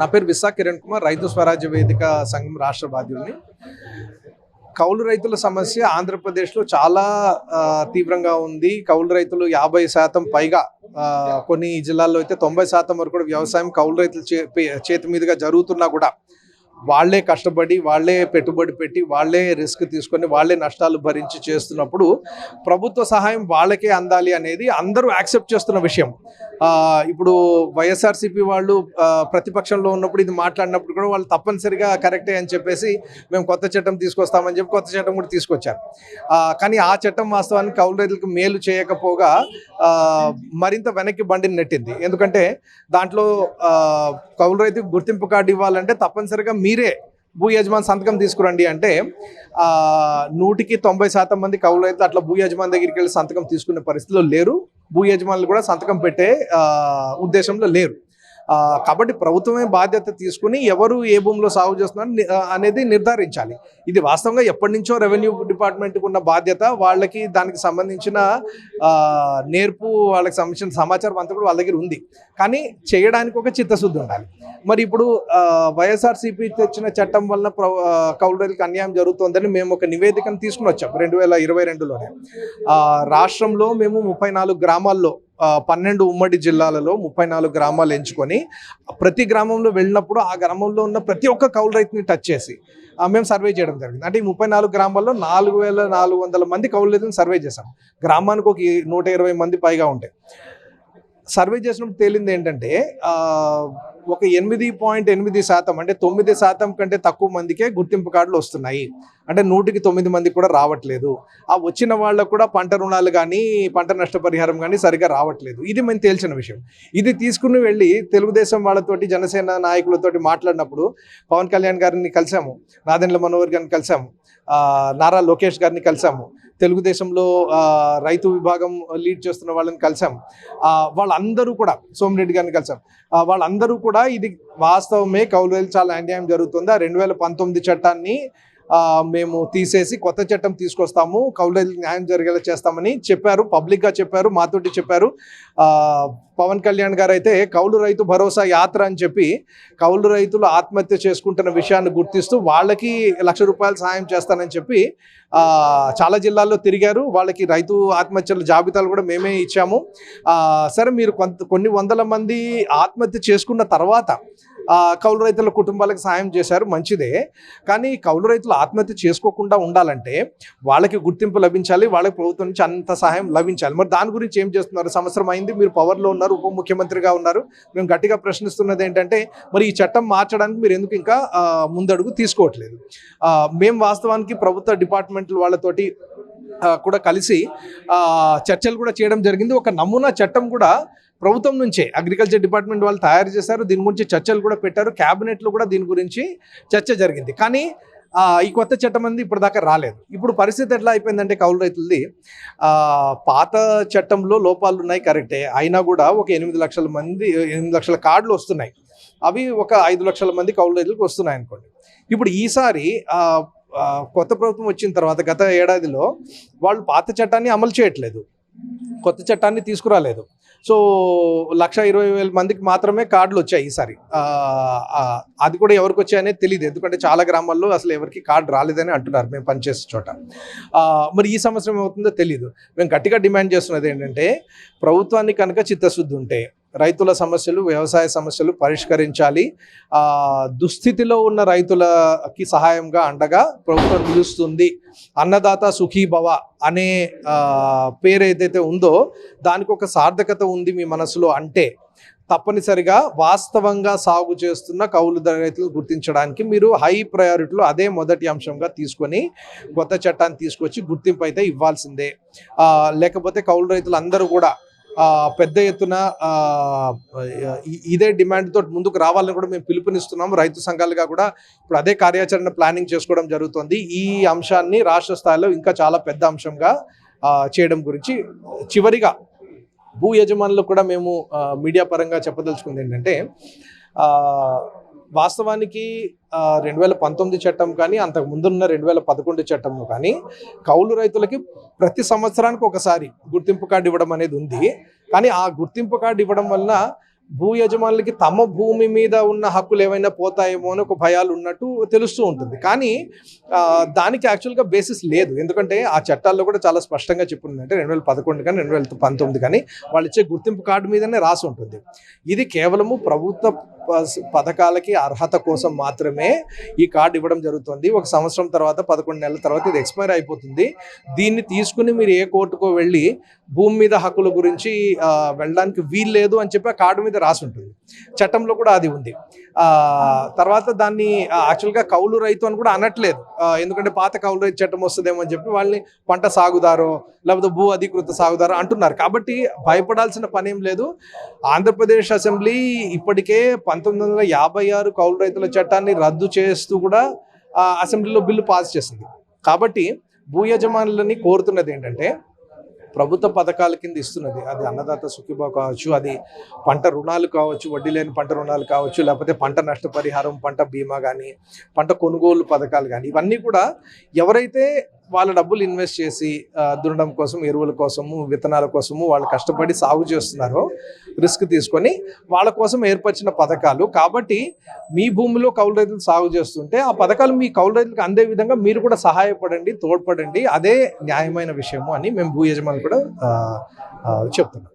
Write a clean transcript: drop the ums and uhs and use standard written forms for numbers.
నా పేరు విశా కిరణ్ కుమార్, రైతు స్వరాజ్య వేదిక సంఘం రాష్ట్ర బాధ్యుల్ని. కౌలు రైతుల సమస్య ఆంధ్రప్రదేశ్లో చాలా తీవ్రంగా ఉంది. కౌలు రైతులు 50% పైగా, కొన్ని జిల్లాల్లో అయితే 90% వరకు కూడా వ్యవసాయం కౌలు రైతుల చేతి మీదుగా జరుగుతున్నా కూడా వాళ్లే కష్టపడి, వాళ్లే పెట్టుబడి పెట్టి, వాళ్లే రిస్క్ తీసుకొని, వాళ్లే నష్టాలు భరించి చేస్తున్నప్పుడు ప్రభుత్వ సహాయం వాళ్ళకే అందాలి అనేది అందరూ యాక్సెప్ట్ చేస్తున్న విషయం. ఇప్పుడు వైఎస్ఆర్సీపీ వాళ్ళు ప్రతిపక్షంలో ఉన్నప్పుడు ఇది మాట్లాడినప్పుడు కూడా వాళ్ళు తప్పనిసరిగా కరెక్టే అని చెప్పేసి మేము కొత్త చట్టం తీసుకొస్తామని చెప్పి కొత్త చట్టం కూడా తీసుకొచ్చారు. కానీ ఆ చట్టం వాస్తవానికి కౌలు రైతులకు మేలు చేయకపోగా మరింత వెనక్కి బండిని నెట్టింది. ఎందుకంటే దాంట్లో కౌలు రైతుకు గుర్తింపు కార్డు ఇవ్వాలంటే తప్పనిసరిగా మీరే భూ యజమాని సంతకం తీసుకురండి అంటే 100% మంది కౌలు రైతులు అట్లా భూ యజమాని దగ్గరికి వెళ్ళి సంతకం తీసుకునే పరిస్థితిలో లేరు. భూ యజమానులు కూడా సంతకం పెట్టే ఉద్దేశంలో లేరు. కాబట్టి ప్రభుత్వమే బాధ్యత తీసుకుని ఎవరు ఏ భూమిలో సాగు చేస్తున్నారు అనేది నిర్ధారించాలి. ఇది వాస్తవంగా ఎప్పటి నుంచో రెవెన్యూ డిపార్ట్మెంట్కి ఉన్న బాధ్యత. వాళ్ళకి దానికి సంబంధించిన నేర్పు, వాళ్ళకి సంబంధించిన సమాచారం అంతా కూడా వాళ్ళ దగ్గర ఉంది. కానీ చేయడానికి ఒక చిత్తశుద్ధి ఉండాలి. మరి ఇప్పుడు వైఎస్ఆర్సీపీ తెచ్చిన చట్టం వలన కౌలు రైతులకు అన్యాయం జరుగుతుందని మేము ఒక నివేదికను తీసుకుని వచ్చాం 2022లోనే. రాష్ట్రంలో మేము 34 గ్రామాల్లో 12 ఉమ్మడి జిల్లాలలో 34 గ్రామాలు ఎంచుకొని ప్రతి గ్రామంలో వెళ్ళినప్పుడు ఆ గ్రామంలో ఉన్న ప్రతి ఒక్క కౌలు రైతుని టచ్ చేసి మేము సర్వే చేయడం జరిగింది. అంటే ఈ 34 గ్రామాల్లో 4400 మంది కౌలు రైతులను సర్వే చేశాం. గ్రామానికి ఒక 120 మంది పైగా ఉంటాయి. సర్వే చేసినప్పుడు తేలింది ఏంటంటే ఒక 8.8% అంటే 9% కంటే తక్కువ మందికే గుర్తింపు కార్డులు వస్తున్నాయి. అంటే 100కి 9 మందికి కూడా రావట్లేదు. ఆ వచ్చిన వాళ్ళకు కూడా పంట రుణాలు కానీ పంట నష్టపరిహారం కానీ సరిగా రావట్లేదు. ఇది మేము తేల్చిన విషయం. ఇది తీసుకుని వెళ్ళి తెలుగుదేశం వాళ్ళతోటి, జనసేన నాయకులతోటి మాట్లాడినప్పుడు పవన్ కళ్యాణ్ గారిని కలిసాము, నాదెండ్ల మనోహర్ గారిని కలిసాము, నారా లోకేష్ గారిని కలిసాము, తెలుగుదేశంలో రైతు విభాగం లీడ్ చేస్తున్న వాళ్ళని కలిసాం. వాళ్ళందరూ కూడా, సోమిరెడ్డి గారిని కలిసాం. వాళ్ళందరూ కూడా ఇది వాస్తవమే, కౌలు రైతులు చాలా అన్యాయం జరుగుతుంది, 2019 చట్టాన్ని మేము తీసేసి కొత్త చట్టం తీసుకొస్తాము, కౌలు రైతులకు న్యాయం జరిగేలా చేస్తామని చెప్పారు. పబ్లిక్గా చెప్పారు, మాతోటి చెప్పారు. పవన్ కళ్యాణ్ గారు అయితే కౌలు రైతు భరోసా యాత్ర అని చెప్పి కౌలు రైతులు ఆత్మహత్య చేసుకుంటున్న విషయాన్ని గుర్తిస్తూ వాళ్ళకి ₹1,00,000 సాయం చేస్తానని చెప్పి చాలా జిల్లాల్లో తిరిగారు. వాళ్ళకి రైతు ఆత్మహత్యల జాబితాలు కూడా మేమే ఇచ్చాము. సరే, మీరు కొన్ని వందల మంది ఆత్మహత్య చేసుకున్న తర్వాత కౌలు రైతుల కుటుంబాలకు సాయం చేశారు, మంచిదే. కానీ కౌలు రైతులు ఆత్మహత్య చేసుకోకుండా ఉండాలంటే వాళ్ళకి గుర్తింపు లభించాలి, వాళ్ళకి ప్రభుత్వం నుంచి అంత సహాయం లభించాలి. మరి దాని గురించి ఏం చేస్తున్నారు? సంవత్సరం అయింది, మీరు పవర్లో ఉన్నారు, ఉప ముఖ్యమంత్రిగా ఉన్నారు. మేము గట్టిగా ప్రశ్నిస్తున్నది ఏంటంటే మరి ఈ చట్టం మార్చడానికి మీరు ఎందుకు ఇంకా ముందడుగు తీసుకోవట్లేదు? మేము వాస్తవానికి ప్రభుత్వ డిపార్ట్మెంట్ల వాళ్ళతోటి కూడా కలిసి చర్చలు కూడా చేయడం జరిగింది. ఒక నమూనా చట్టం కూడా ప్రభుత్వం నుంచే అగ్రికల్చర్ డిపార్ట్మెంట్ వాళ్ళు తయారు చేశారు. దీని గురించి చర్చలు కూడా పెట్టారు. క్యాబినెట్లో కూడా దీని గురించి చర్చ జరిగింది. కానీ ఈ కొత్త చట్టం అనేది ఇప్పటిదాకా రాలేదు. ఇప్పుడు పరిస్థితి ఎట్లా అయిపోయిందంటే కౌలు రైతులది, పాత చట్టంలో లోపాలు ఉన్నాయి కరెక్టే, అయినా కూడా ఒక 8 లక్షల కార్డులు వస్తున్నాయి. అవి ఒక 5 లక్షల మంది కౌలు రైతులకు వస్తున్నాయి అనుకోండి. ఇప్పుడు ఈసారి కొత్త ప్రభుత్వం వచ్చిన తర్వాత గత ఏడాదిలో వాళ్ళు పాత చట్టాన్ని అమలు చేయట్లేదు, కొత్త చట్టాన్ని తీసుకురాలేదు. సో 1,20,000 మందికి మాత్రమే కార్డులు వచ్చాయి ఈసారి. అది కూడా ఎవరికి వచ్చాయనేది తెలియదు, ఎందుకంటే చాలా గ్రామాల్లో అసలు ఎవరికి కార్డు రాలేదని అంటున్నారు మేము పనిచేసే చోట. మరి ఈ సంవత్సరం ఏమవుతుందో తెలియదు. మేము గట్టిగా డిమాండ్ చేస్తున్నది ఏంటంటే ప్రభుత్వానికి కనుక చిత్తశుద్ధి ఉంటే రైతుల సమస్యలు, వ్యవసాయ సమస్యలు పరిష్కరించాలి. దుస్థితిలో ఉన్న రైతులకి సహాయంగా అండగా ప్రభుత్వం నిలుస్తుంది. అన్నదాత సుఖీభవ అనే పేరు ఏదైతే ఉందో దానికి ఒక సార్థకత ఉంది మీ మనసులో అంటే తప్పనిసరిగా వాస్తవంగా సాగు చేస్తున్న కౌలు రైతులు గుర్తించడానికి మీరు హై ప్రయారిటీలో అదే మొదటి అంశంగా తీసుకొని కొత్త చట్టాన్ని తీసుకొచ్చి గుర్తింపు అయితే ఇవ్వాల్సిందే. లేకపోతే కౌలు రైతులు అందరూ కూడా పెద్ద ఎత్తున ఇదే డిమాండ్తో ముందుకు రావాలని కూడా మేము పిలుపునిస్తున్నాము. రైతు సంఘాలుగా కూడా ఇప్పుడు అదే కార్యాచరణ ప్లానింగ్ చేసుకోవడం జరుగుతుంది. ఈ అంశాన్ని రాష్ట్ర స్థాయిలో ఇంకా చాలా పెద్ద అంశంగా చేయడం గురించి చివరిగా భూ యజమానులకు కూడా మేము మీడియా పరంగా చెప్పదలుచుకుంది ఏంటంటే వాస్తవానికి 2019 చట్టం కానీ అంతకు ముందున్న 2011 చట్టం కానీ కౌలు రైతులకి ప్రతి సంవత్సరానికి ఒకసారి గుర్తింపు కార్డు ఇవ్వడం అనేది ఉంది. కానీ ఆ గుర్తింపు కార్డు ఇవ్వడం వల్ల భూ యజమానులకి తమ భూమి మీద ఉన్న హక్కులు ఏమైనా పోతాయేమో అని ఒక భయాలు ఉన్నట్టు తెలుస్తూ ఉంటుంది. కానీ దానికి యాక్చువల్గా బేసిస్ లేదు. ఎందుకంటే ఆ చట్టాల్లో కూడా చాలా స్పష్టంగా చెప్పింది, అంటే 2011 కానీ 2019 కానీ వాళ్ళు ఇచ్చే గుర్తింపు కార్డు మీదనే రాసి ఉంటుంది. ఇది కేవలము ప్రభుత్వ పథకాలకి అర్హత కోసం మాత్రమే ఈ కార్డు ఇవ్వడం జరుగుతుంది. 1 సంవత్సరం తర్వాత 11 నెలల తర్వాత ఇది ఎక్స్పైర్ అయిపోతుంది. దీన్ని తీసుకుని మీరు ఏ కోర్టుకో వెళ్ళి భూమి మీద హక్కుల గురించి వెళ్ళడానికి వీలు లేదు అని చెప్పి ఆ కార్డు మీద రాసి ఉంటుంది. చట్టంలో కూడా అది ఉంది. తర్వాత దాన్ని యాక్చువల్గా కౌలు రైతు అని కూడా అనట్లేదు. ఎందుకంటే పాత కౌలు రైతు చట్టం వస్తుందేమో అని చెప్పి వాళ్ళని పంట సాగుదారో లేకపోతే భూ అధికృత సాగుదారో అంటున్నారు. కాబట్టి భయపడాల్సిన పనేం లేదు. ఆంధ్రప్రదేశ్ అసెంబ్లీ ఇప్పటికే 1956 కౌలు రైతుల చట్టాన్ని రద్దు చేస్తూ కూడా అసెంబ్లీలో బిల్లు పాస్ చేసింది. కాబట్టి భూ యజమానులని కోరుతున్నది ఏంటంటే, ప్రభుత్వ పథకాల కింద ఇస్తున్నది, అది అన్నదాత సుఖీభావ కావచ్చు, అది పంట రుణాలు కావచ్చు, వడ్డీ లేని పంట రుణాలు కావచ్చు, లేకపోతే పంట నష్టపరిహారం, పంట బీమా కానీ, పంట కొనుగోలు పథకాలు కానీ, ఇవన్నీ కూడా ఎవరైతే వాళ్ళ డబ్బులు ఇన్వెస్ట్ చేసి దున్నడం కోసం, ఎరువుల కోసము, విత్తనాల కోసము వాళ్ళు కష్టపడి సాగు చేస్తున్నారో, రిస్క్ తీసుకొని వాళ్ళ కోసం ఏర్పరిచిన పథకాలు. కాబట్టి మీ భూమిలో కౌలు రైతులు సాగు చేస్తుంటే ఆ పథకాలు మీ కౌలు రైతులకు అందే విధంగా మీరు కూడా సహాయపడండి, తోడ్పడండి. అదే న్యాయమైన విషయము అని మేము భూ యజమానులు కూడా చెప్తున్నాం.